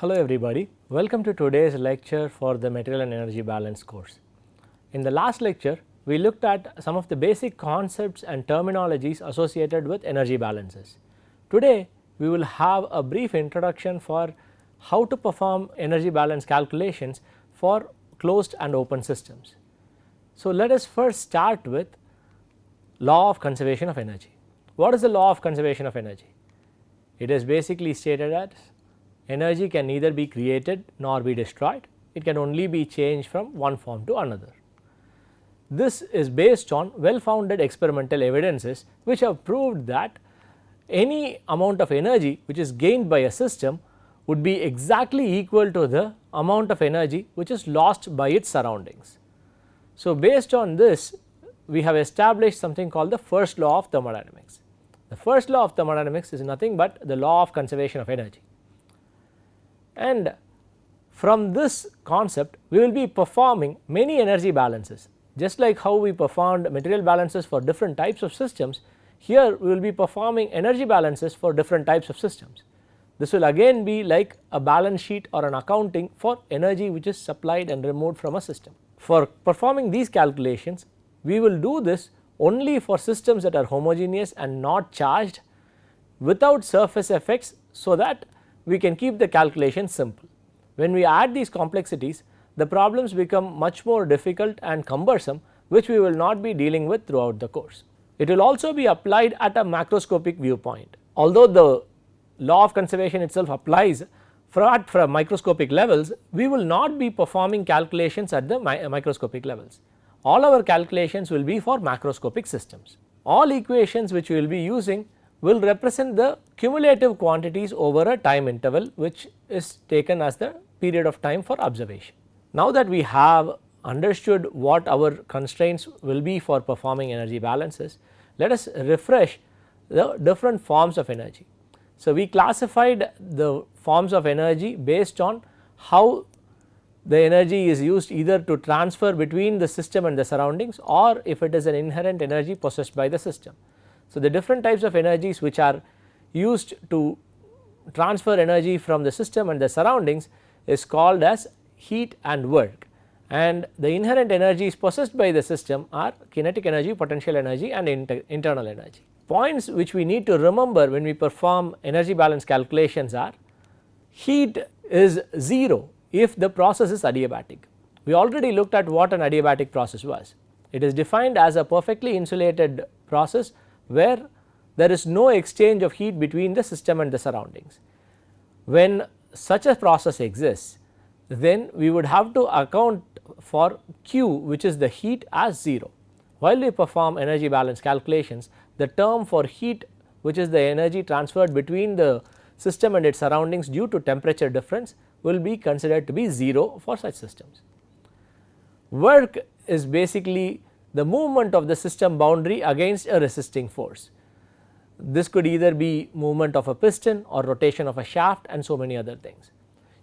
Hello everybody, welcome to today's lecture for the Material and Energy Balance course. In the last lecture, we looked at some of the basic concepts and terminologies associated with energy balances. Today, we will have a brief introduction for how to perform energy balance calculations for closed and open systems. So, let us first start with law of conservation of energy. What is the law of conservation of energy? It is basically stated as energy can neither be created nor be destroyed, it can only be changed from one form to another. This is based on well founded experimental evidences which have proved that any amount of energy which is gained by a system would be exactly equal to the amount of energy which is lost by its surroundings. So, based on this, we have established something called the first law of thermodynamics. The first law of thermodynamics is nothing but the law of conservation of energy. And from this concept, we will be performing many energy balances. Just like how we performed material balances for different types of systems, here we will be performing energy balances for different types of systems. This will again be like a balance sheet or an accounting for energy which is supplied and removed from a system. For performing these calculations, we will do this only for systems that are homogeneous and not charged, without surface effects, so that we can keep the calculation simple. When we add these complexities, the problems become much more difficult and cumbersome, which we will not be dealing with throughout the course. It will also be applied at a macroscopic viewpoint. Although the law of conservation itself applies for microscopic levels, we will not be performing calculations at the microscopic levels. All our calculations will be for macroscopic systems. All equations which we will be using will represent the cumulative quantities over a time interval, which is taken as the period of time for observation. Now that we have understood what our constraints will be for performing energy balances, let us refresh the different forms of energy. So, we classified the forms of energy based on how the energy is used either to transfer between the system and the surroundings, or if it is an inherent energy possessed by the system. So, the different types of energies which are used to transfer energy from the system and the surroundings is called as heat and work, and the inherent energies possessed by the system are kinetic energy, potential energy and internal energy. Points which we need to remember when we perform energy balance calculations are: heat is 0 if the process is adiabatic. We already looked at what an adiabatic process was. It is defined as a perfectly insulated process where there is no exchange of heat between the system and the surroundings. When such a process exists, then we would have to account for Q, which is the heat, as 0. While we perform energy balance calculations, the term for heat, which is the energy transferred between the system and its surroundings due to temperature difference, will be considered to be 0 for such systems. Work is basically the movement of the system boundary against a resisting force. This could either be movement of a piston or rotation of a shaft and so many other things.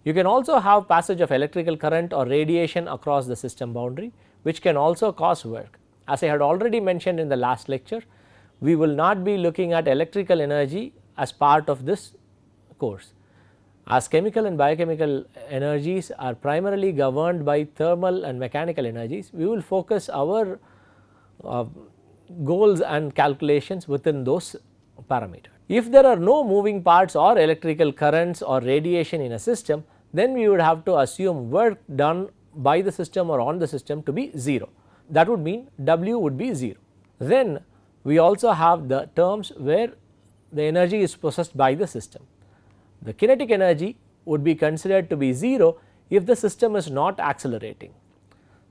You can also have passage of electrical current or radiation across the system boundary, which can also cause work. As I had already mentioned in the last lecture, we will not be looking at electrical energy as part of this course. As chemical and biochemical energies are primarily governed by thermal and mechanical energies, we will focus our goals and calculations within those parameters. If there are no moving parts or electrical currents or radiation in a system, then we would have to assume work done by the system or on the system to be 0. That would mean W would be 0. Then we also have the terms where the energy is possessed by the system. The kinetic energy would be considered to be 0 if the system is not accelerating.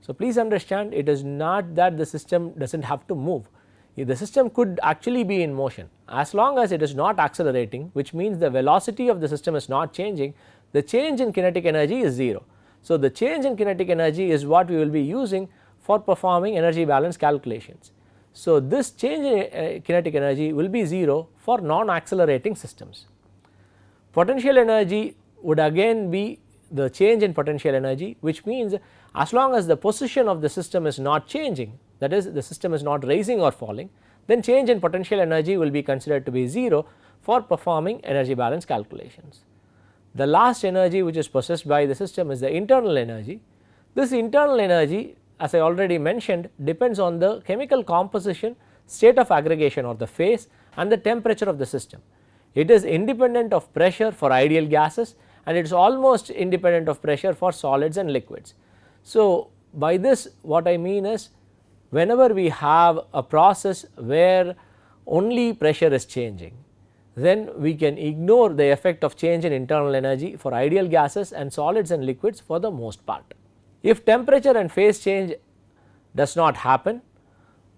So, please understand, it is not that the system does not have to move. The system could actually be in motion as long as it is not accelerating, which means the velocity of the system is not changing, the change in kinetic energy is 0. So, the change in kinetic energy is what we will be using for performing energy balance calculations. So, this change in kinetic energy will be 0 for non-accelerating systems. Potential energy would again be the change in potential energy, which means as long as the position of the system is not changing, that is, the system is not rising or falling, then change in potential energy will be considered to be 0 for performing energy balance calculations. The last energy which is possessed by the system is the internal energy. This internal energy, as I already mentioned, depends on the chemical composition, state of aggregation or the phase, and the temperature of the system. It is independent of pressure for ideal gases, and it is almost independent of pressure for solids and liquids. So, by this what I mean is, whenever we have a process where only pressure is changing, then we can ignore the effect of change in internal energy for ideal gases and solids and liquids for the most part. If temperature and phase change does not happen,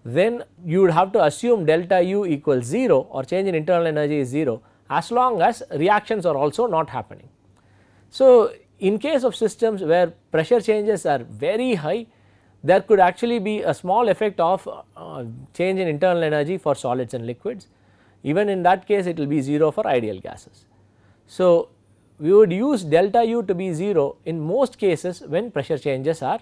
then you would have to assume delta U equals 0 or change in internal energy is 0, as long as reactions are also not happening. So, in case of systems where pressure changes are very high, there could actually be a small effect of change in internal energy for solids and liquids. Even in that case, it will be 0 for ideal gases. So, we would use delta U to be 0 in most cases when pressure changes are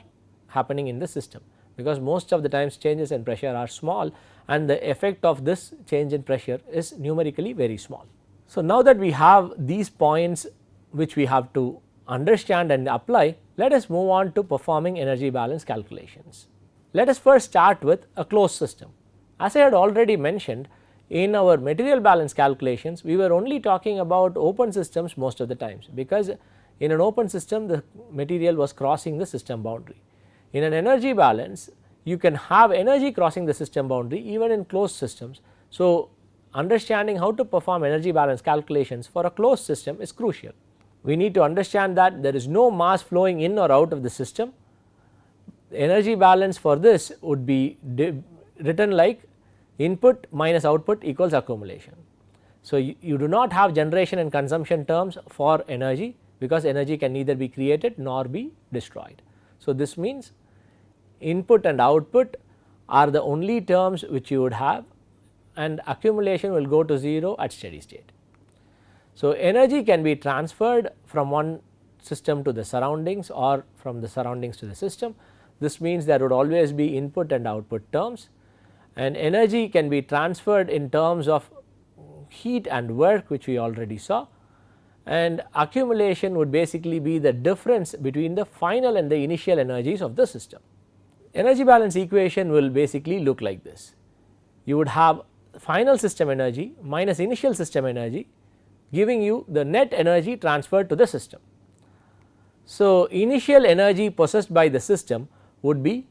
happening in the system, because most of the times changes in pressure are small and the effect of this change in pressure is numerically very small. So, now that we have these points which we have to understand and apply, let us move on to performing energy balance calculations. Let us first start with a closed system. As I had already mentioned, in our material balance calculations, we were only talking about open systems most of the times, because in an open system the material was crossing the system boundary. In an energy balance, you can have energy crossing the system boundary even in closed systems. So, understanding how to perform energy balance calculations for a closed system is crucial. We need to understand that there is no mass flowing in or out of the system. Energy balance for this would be written like input minus output equals accumulation. So, you do not have generation and consumption terms for energy, because energy can neither be created nor be destroyed. So, this means input and output are the only terms which you would have, and accumulation will go to 0 at steady state. So, energy can be transferred from one system to the surroundings or from the surroundings to the system. This means there would always be input and output terms, and energy can be transferred in terms of heat and work, which we already saw, and accumulation would basically be the difference between the final and the initial energies of the system. Energy balance equation will basically look like this. You would have final system energy minus initial system energy, giving you the net energy transferred to the system. So, initial energy possessed by the system would be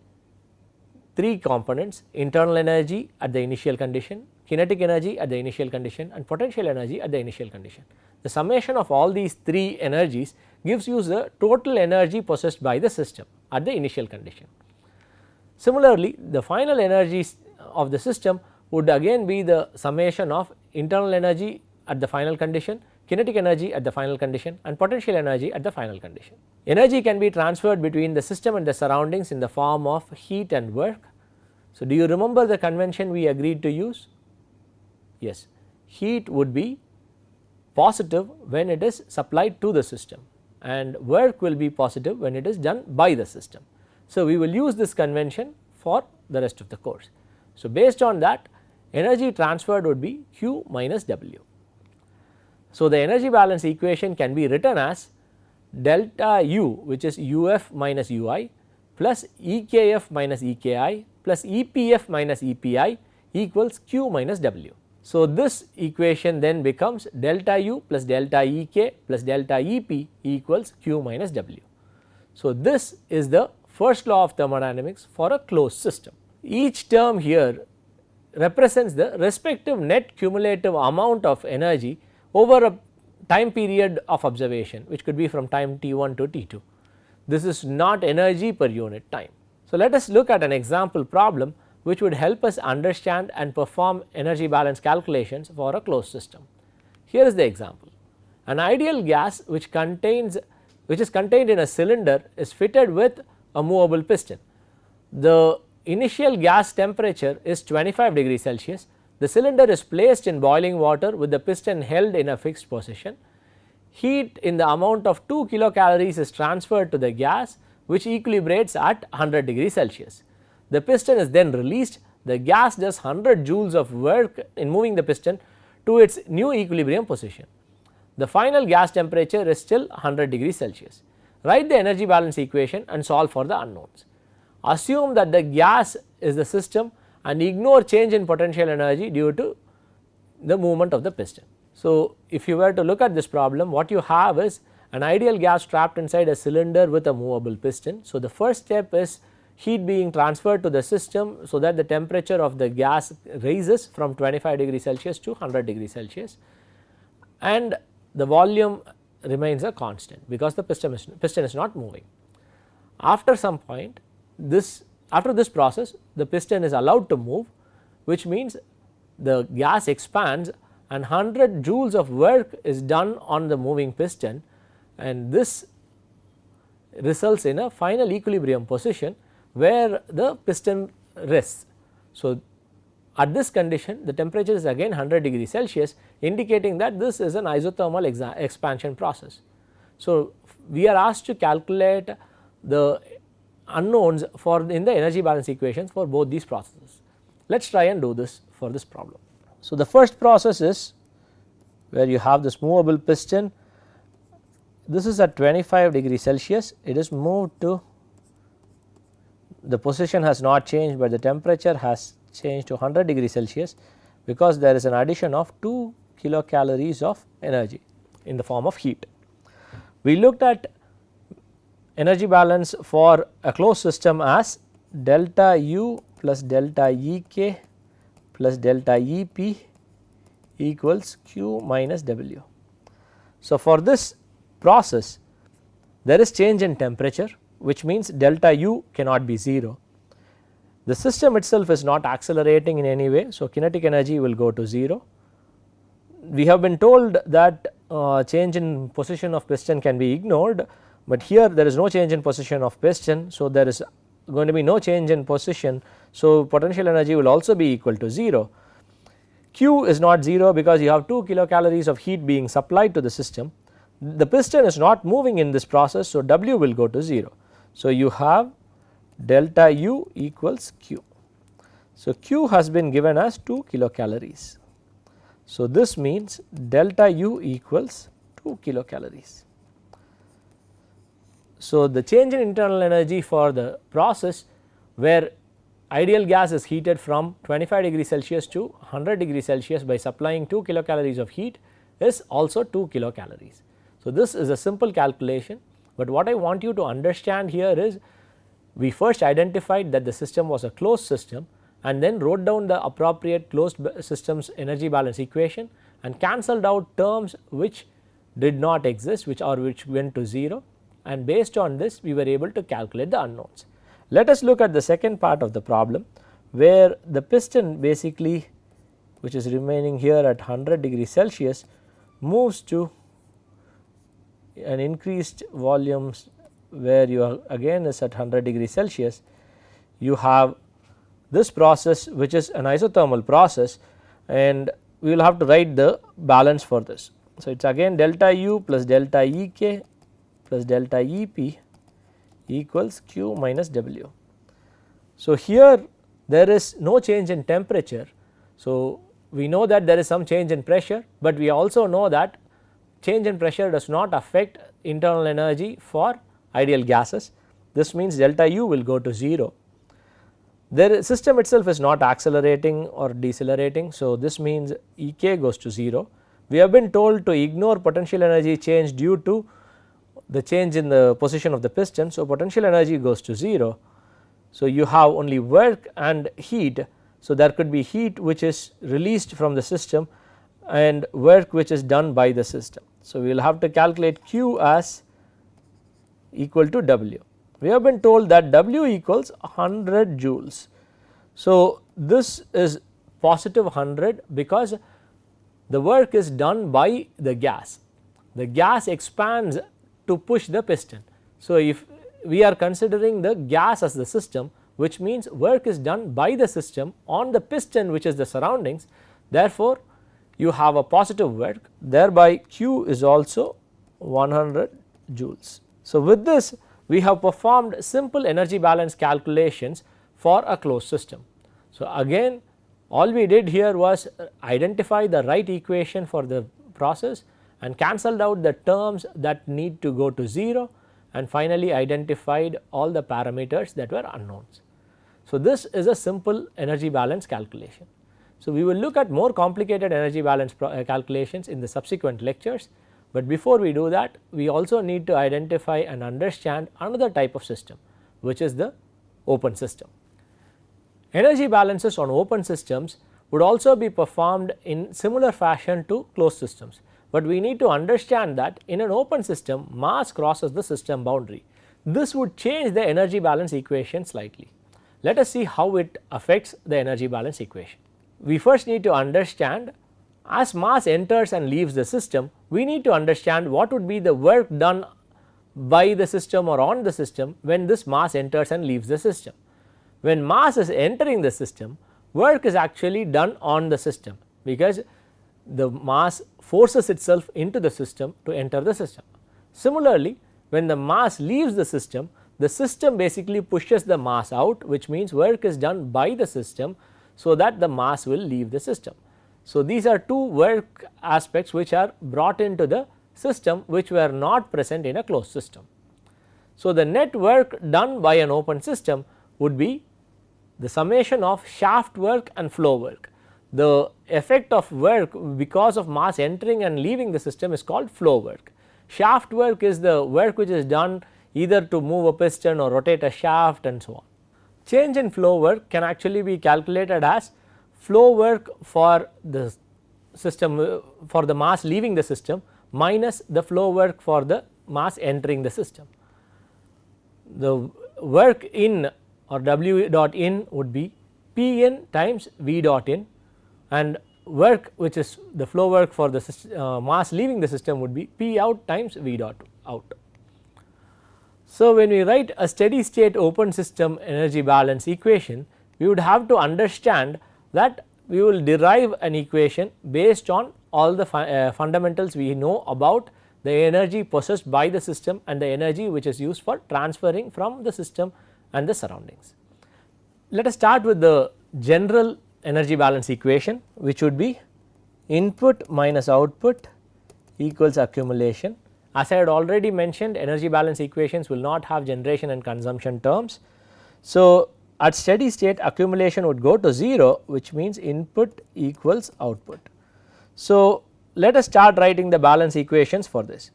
three components: internal energy at the initial condition, kinetic energy at the initial condition, and potential energy at the initial condition. The summation of all these three energies gives you the total energy possessed by the system at the initial condition. Similarly, the final energies of the system would again be the summation of internal energy at the final condition, kinetic energy at the final condition, and potential energy at the final condition. Energy can be transferred between the system and the surroundings in the form of heat and work. So, do you remember the convention we agreed to use? Yes, heat would be positive when it is supplied to the system, and work will be positive when it is done by the system. So, we will use this convention for the rest of the course. So, based on that, energy transferred would be Q minus W. So, the energy balance equation can be written as delta U, which is UF minus UI, plus EKF minus EKI plus EPF minus EPI equals Q minus W. So, this equation then becomes delta U plus delta EK plus delta EP equals Q minus W. So, this is the first law of thermodynamics for a closed system. Each term here represents the respective net cumulative amount of energy over a time period of observation, which could be from time t1 to t2. This is not energy per unit time. So, let us look at an example problem which would help us understand and perform energy balance calculations for a closed system. Here is the example. An ideal gas which is contained in a cylinder is fitted with a movable piston. The initial gas temperature is 25 degrees Celsius. The cylinder is placed in boiling water with the piston held in a fixed position. Heat in the amount of 2 kilocalories is transferred to the gas, which equilibrates at 100 degrees Celsius. The piston is then released. The gas does 100 joules of work in moving the piston to its new equilibrium position. the final gas temperature is still 100 degrees Celsius. Write the energy balance equation and solve for the unknowns. Assume that the gas is the system and ignore change in potential energy due to the movement of the piston. So, if you were to look at this problem, what you have is an ideal gas trapped inside a cylinder with a movable piston. So, the first step is heat being transferred to the system, so that the temperature of the gas rises from 25 degrees Celsius to 100 degrees Celsius, and the volume remains a constant because the piston is not moving. After some point, after this process, the piston is allowed to move, which means the gas expands and 100 joules of work is done on the moving piston, and this results in a final equilibrium position where the piston rests. So, at this condition the temperature is again 100 degrees Celsius, indicating that this is an isothermal expansion process. So, we are asked to calculate the unknowns in the energy balance equations for both these processes. Let us try and do this for this problem. So, the first process is where you have this movable piston. This is at 25 degrees Celsius, it is moved to, the position has not changed, but the temperature has changed to 100 degrees Celsius because there is an addition of 2 kilocalories of energy in the form of heat. We looked at energy balance for a closed system as delta U plus delta Ek plus delta Ep equals Q minus W. So, for this process there is change in temperature, which means delta U cannot be 0. The system itself is not accelerating in any way, so kinetic energy will go to 0. We have been told that change in position of piston can be ignored, but here there is no change in position of piston. So, there is going to be no change in position. So, potential energy will also be equal to 0. Q is not 0 because you have 2 kilocalories of heat being supplied to the system. The piston is not moving in this process, so W will go to 0. So, you have delta U equals Q. So, Q has been given as 2 kilocalories. So, this means delta U equals 2 kilocalories. So, the change in internal energy for the process where ideal gas is heated from 25 degrees Celsius to 100 degrees Celsius by supplying 2 kilocalories of heat is also 2 kilocalories. So, this is a simple calculation, but what I want you to understand here is we first identified that the system was a closed system and then wrote down the appropriate closed system's energy balance equation and cancelled out terms which did not exist, which went to 0, and based on this we were able to calculate the unknowns. Let us look at the second part of the problem where the piston basically, which is remaining here at 100 degrees Celsius, moves to an increased volumes where you are again is at 100 degrees Celsius. You have this process which is an isothermal process, and we will have to write the balance for this. So, it is again delta U plus delta Ek plus delta Ep equals Q minus W. So, here there is no change in temperature. So, we know that there is some change in pressure, but we also know that change in pressure does not affect internal energy for ideal gases. This means delta U will go to 0. The system itself is not accelerating or decelerating. So, this means Ek goes to 0. We have been told to ignore potential energy change due to the change in the position of the piston. So, potential energy goes to 0. So, you have only work and heat. So, there could be heat which is released from the system and work which is done by the system. So, we will have to calculate Q as equal to W. We have been told that W equals 100 joules. So, this is positive 100 because the work is done by the gas. The gas expands to push the piston. So, if we are considering the gas as the system, which means work is done by the system on the piston, which is the surroundings, therefore, you have a positive work, thereby Q is also 100 joules. So, with this we have performed simple energy balance calculations for a closed system. So, again all we did here was identify the right equation for the process and cancelled out the terms that need to go to 0 and finally identified all the parameters that were unknowns. So, this is a simple energy balance calculation. So, we will look at more complicated energy balance calculations in the subsequent lectures, but before we do that we also need to identify and understand another type of system, which is the open system. Energy balances on open systems would also be performed in similar fashion to closed systems, but we need to understand that in an open system mass crosses the system boundary. This would change the energy balance equation slightly. Let us see how it affects the energy balance equation. We first need to understand, as mass enters and leaves the system, we need to understand what would be the work done by the system or on the system when this mass enters and leaves the system. When mass is entering the system, work is actually done on the system, because the mass forces itself into the system to enter the system. Similarly, when the mass leaves the system basically pushes the mass out, which means work is done by the system so that the mass will leave the system. So, these are two work aspects which are brought into the system which were not present in a closed system. So, the net work done by an open system would be the summation of shaft work and flow work. The effect of work because of mass entering and leaving the system is called flow work. Shaft work is the work which is done either to move a piston or rotate a shaft and so on. Change in flow work can actually be calculated as flow work for the system for the mass leaving the system minus the flow work for the mass entering the system. The work in or W dot in would be P in times V dot in, and work which is the flow work for the mass leaving the system would be P out times V dot out. So, when we write a steady state open system energy balance equation, we would have to understand that we will derive an equation based on all the fundamentals we know about the energy possessed by the system and the energy which is used for transferring from the system and the surroundings. Let us start with the general energy balance equation, which would be input minus output equals accumulation. As I had already mentioned, energy balance equations will not have generation and consumption terms. So, at steady state accumulation would go to 0, which means input equals output. So, let us start writing the balance equations for this.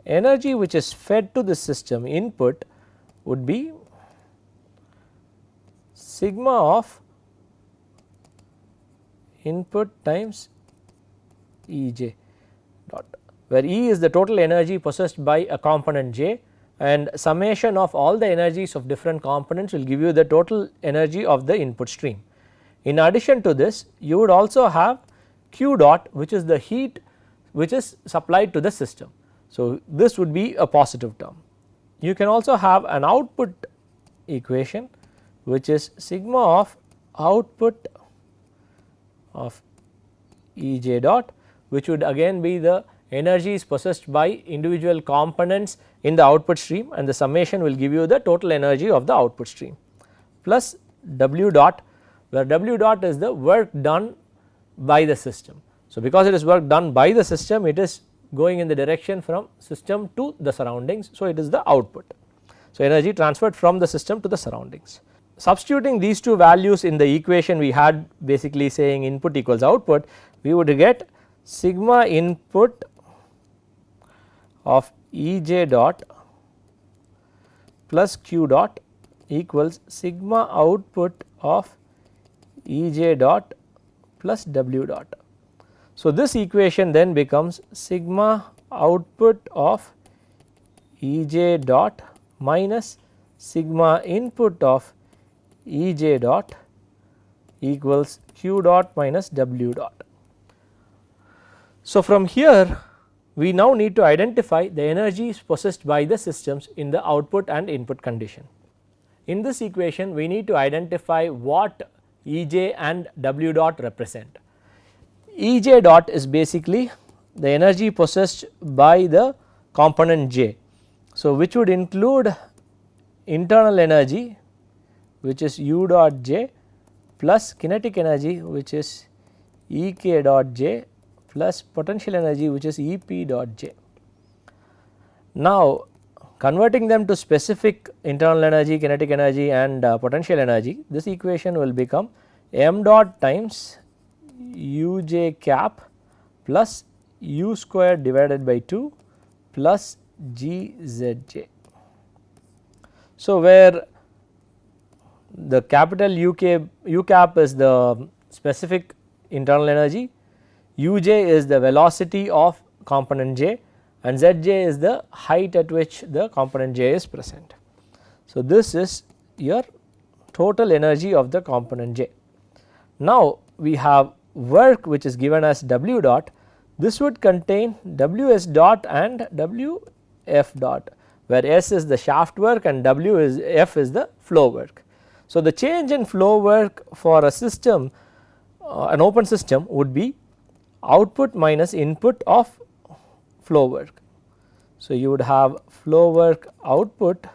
Energy which is fed to the system input would be sigma of input times Ej dot, where E is the total energy possessed by a component J, and summation of all the energies of different components will give you the total energy of the input stream. In addition to this, you would also have Q dot, which is the heat which is supplied to the system. So, this would be a positive term. You can also have an output equation, which is sigma of output of Ej dot, which would again be the energies possessed by individual components in the output stream, and the summation will give you the total energy of the output stream, plus W dot, where W dot is the work done by the system. So, because it is work done by the system, it is going in the direction from system to the surroundings. So, it is the output. So, energy transferred from the system to the surroundings. Substituting these two values in the equation we had, basically saying input equals output, we would get sigma input of Ej dot plus Q dot equals sigma output of Ej dot plus W dot. So, this equation then becomes sigma output of Ej dot minus sigma input of Ej dot equals Q dot minus W dot. So, from here we now need to identify the energies possessed by the systems in the output and input condition. In this equation we need to identify what Ej and W dot represent. Ej dot is basically the energy possessed by the component J. So, which would include internal energy, which is U dot J, plus kinetic energy, which is Ek dot J plus potential energy which is E p dot j. Now converting them to specific internal energy, kinetic energy and potential energy, this equation will become m dot times u j cap plus u square divided by 2 plus g z j. So, where the capital U cap is the specific internal energy, u j is the velocity of component j and z j is the height at which the component j is present. So, this is your total energy of the component j. Now, we have work which is given as W dot, this would contain W s dot and W f dot, where S is the shaft work and W is F is the flow work. So, the change in flow work for a system, an open system would be output minus input of flow work. So, you would have flow work output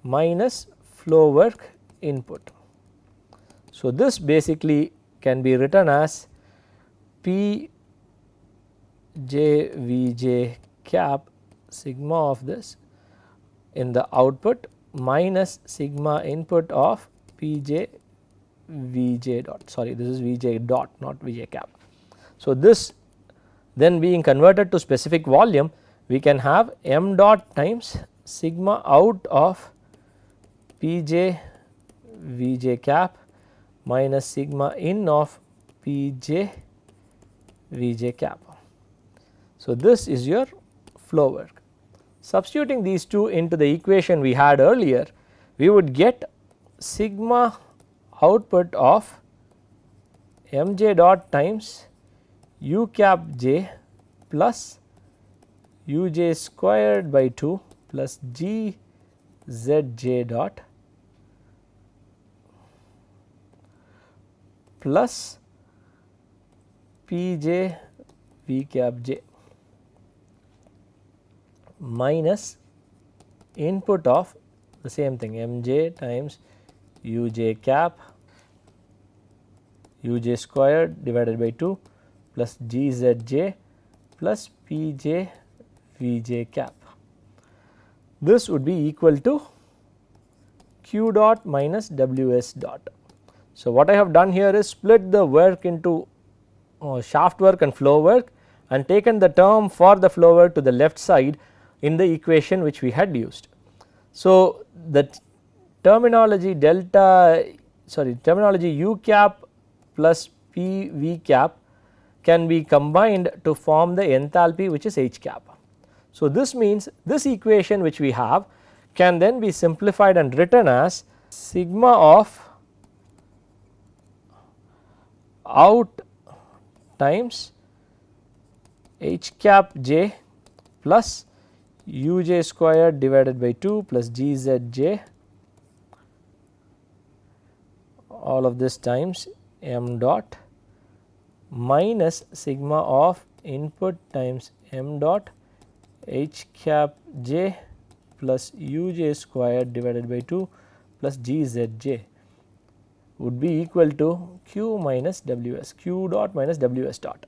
minus flow work input. So, this basically can be written as P j V j cap sigma of this in the output minus sigma input of P j V j dot, sorry, this is V j dot not V j cap. So, this then being converted to specific volume, we can have m dot times sigma out of P j V j cap minus sigma in of P j V j cap. So, this is your flow work. Substituting these two into the equation we had earlier, we would get sigma output of m j dot times u cap j plus u j squared by 2 plus g z j dot plus P j V cap j minus input of the same thing m j times u j cap u j squared divided by 2 plus g z j plus P j V j cap. This would be equal to q dot minus W s dot. So, what I have done here is split the work into shaft work and flow work and taken the term for the flow work to the left side in the equation which we had used. So, the terminology terminology u cap plus P V cap can be combined to form the enthalpy which is H cap. So, this means this equation which we have can then be simplified and written as sigma of out times H cap j plus u j squared divided by 2 plus g z j, all of this times m dot minus sigma of input times m dot H cap j plus u j squared divided by 2 plus g z j would be equal to q minus W s, q dot minus W s dot.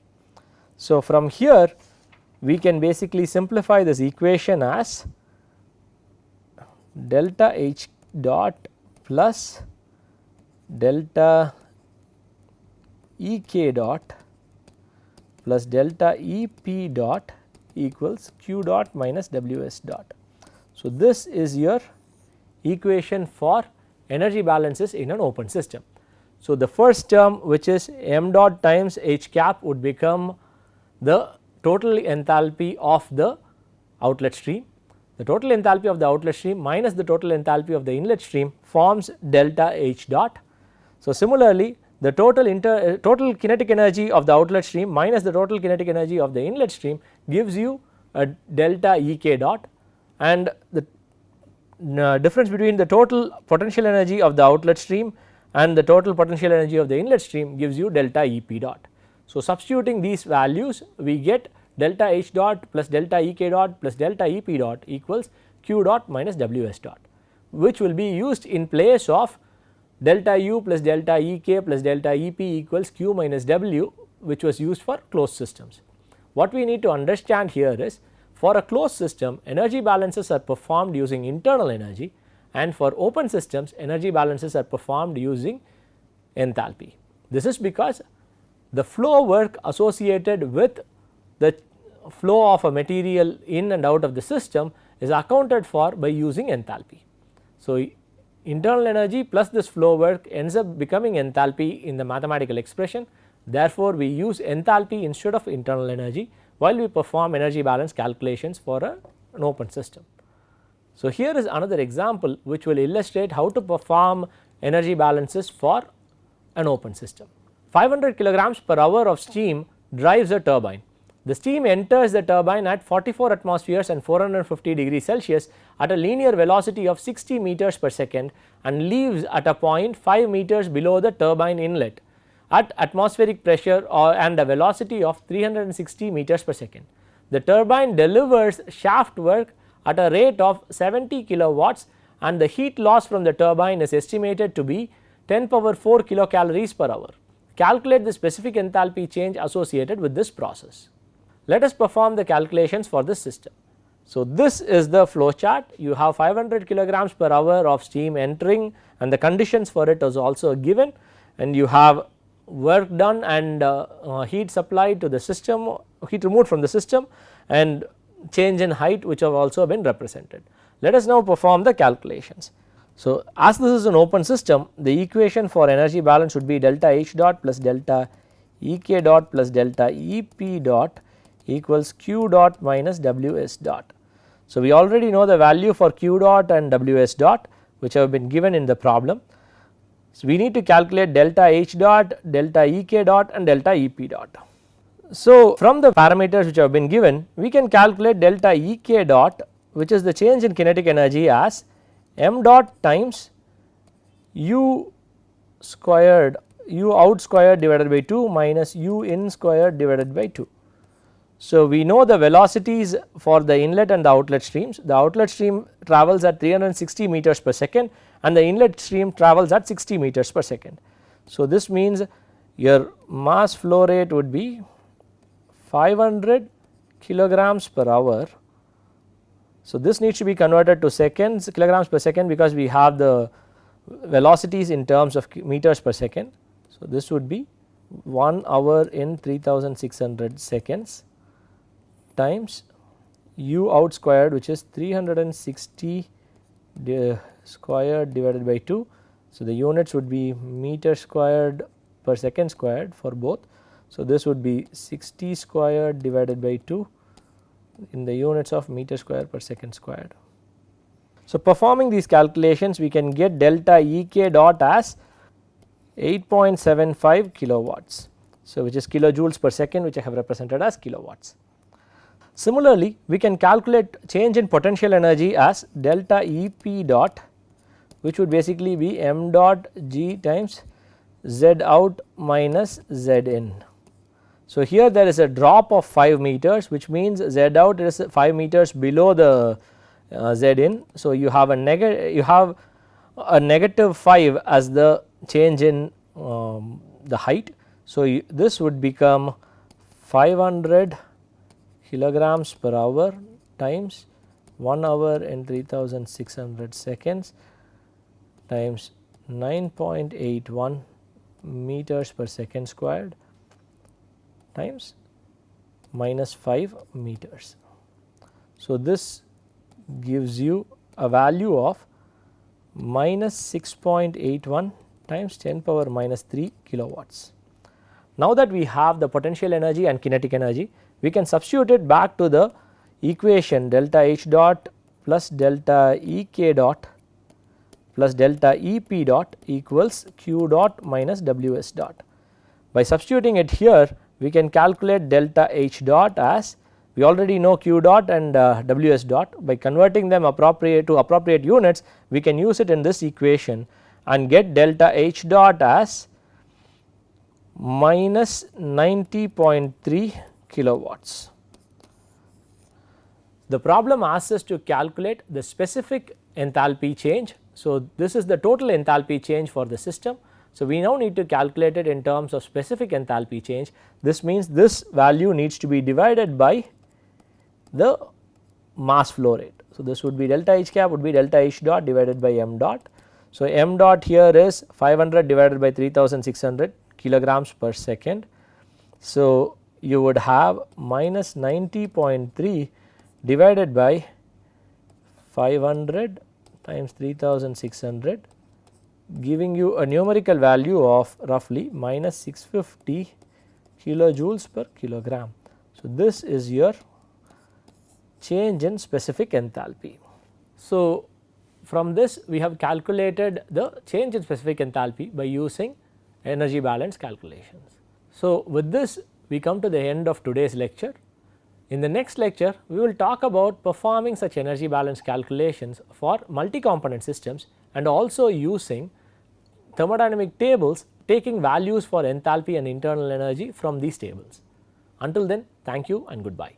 So, from here we can basically simplify this equation as delta H dot plus delta E k dot plus delta E p dot equals q dot minus W s dot. So, this is your equation for energy balances in an open system. So, the first term which is m dot times H cap would become the total enthalpy of the outlet stream. The total enthalpy of the outlet stream minus the total enthalpy of the inlet stream forms delta H dot. So, similarly, the total kinetic energy of the outlet stream minus the total kinetic energy of the inlet stream gives you a delta E k dot, and the difference between the total potential energy of the outlet stream and the total potential energy of the inlet stream gives you delta E p dot. So, substituting these values we get delta H dot plus delta E k dot plus delta E p dot equals q dot minus W s dot, which will be used in place of delta U plus delta E k plus delta E p equals q minus W which was used for closed systems. What we need to understand here is, for a closed system, energy balances are performed using internal energy, and for open systems energy balances are performed using enthalpy. This is because the flow work associated with the flow of a material in and out of the system is accounted for by using enthalpy. So, internal energy plus this flow work ends up becoming enthalpy in the mathematical expression. Therefore, we use enthalpy instead of internal energy while we perform energy balance calculations for an open system. So, here is another example which will illustrate how to perform energy balances for an open system. 500 kilograms per hour of steam drives a turbine. The steam enters the turbine at 44 atmospheres and 450 degrees Celsius at a linear velocity of 60 meters per second and leaves at a point 5 meters below the turbine inlet at atmospheric pressure and a velocity of 360 meters per second. The turbine delivers shaft work at a rate of 70 kilowatts, and the heat loss from the turbine is estimated to be 10 power 4 kilocalories per hour. Calculate the specific enthalpy change associated with this process. Let us perform the calculations for this system. So, this is the flow chart. You have 500 kilograms per hour of steam entering, and the conditions for it is also given, and you have work done and heat supplied to the system, heat removed from the system, and change in height which have also been represented. Let us now perform the calculations. So, as this is an open system, the equation for energy balance would be delta H dot plus delta Ek dot plus delta Ep dot equals Q dot minus Ws dot. So, we already know the value for Q dot and Ws dot which have been given in the problem. So, we need to calculate delta H dot, delta Ek dot and delta Ep dot. So, from the parameters which have been given, we can calculate delta Ek dot, which is the change in kinetic energy, as m dot times u squared, u out squared divided by 2 minus u in squared divided by 2. So, we know the velocities for the inlet and the outlet streams. The outlet stream travels at 360 meters per second and the inlet stream travels at 60 meters per second. So, this means your mass flow rate would be 500 kilograms per hour. So, this needs to be converted to seconds, kilograms per second, because we have the velocities in terms of meters per second. So, this would be 1 hour in 3600 seconds times u out squared, which is 360 squared divided by 2. So, the units would be meter squared per second squared for both. So, this would be 60 squared divided by 2 in the units of meter square per second squared. So, performing these calculations, we can get delta Ek dot as 8.75 kilowatts. So, which is kilojoules per second, which I have represented as kilowatts. Similarly, we can calculate change in potential energy as delta Ep dot, which would basically be m dot g times z out minus z in. So, here there is a drop of 5 meters, which means z out is 5 meters below the z in. So, you have a negative 5 as the change in the height. So, this would become 500 kilograms per hour times 1 hour in 3600 seconds times 9.81 meters per second squared times minus 5 meters. So, this gives you a value of minus 6.81 times 10 power minus 3 kilowatts. Now that we have the potential energy and kinetic energy, we can substitute it back to the equation delta H dot plus delta Ek dot plus delta Ep dot equals Q dot minus Ws dot. By substituting it here, we can calculate delta H dot as, we already know Q dot and Ws dot. By converting them to appropriate units, we can use it in this equation and get delta H dot as minus 90.3 kilowatts. The problem asks us to calculate the specific enthalpy change. So, this is the total enthalpy change for the system. So, we now need to calculate it in terms of specific enthalpy change. This means this value needs to be divided by the mass flow rate. So, this would be delta H cap would be delta H dot divided by m dot. So, m dot here is 500 divided by 3600 kilograms per second. So, you would have minus 90.3 divided by 500 times 3600, giving you a numerical value of roughly minus 650 kilojoules per kilogram. So, this is your change in specific enthalpy. So, from this we have calculated the change in specific enthalpy by using energy balance calculations. So, with this we come to the end of today's lecture. In the next lecture we will talk about performing such energy balance calculations for multi-component systems and also using thermodynamic tables taking values for enthalpy and internal energy from these tables. Until then, thank you and goodbye.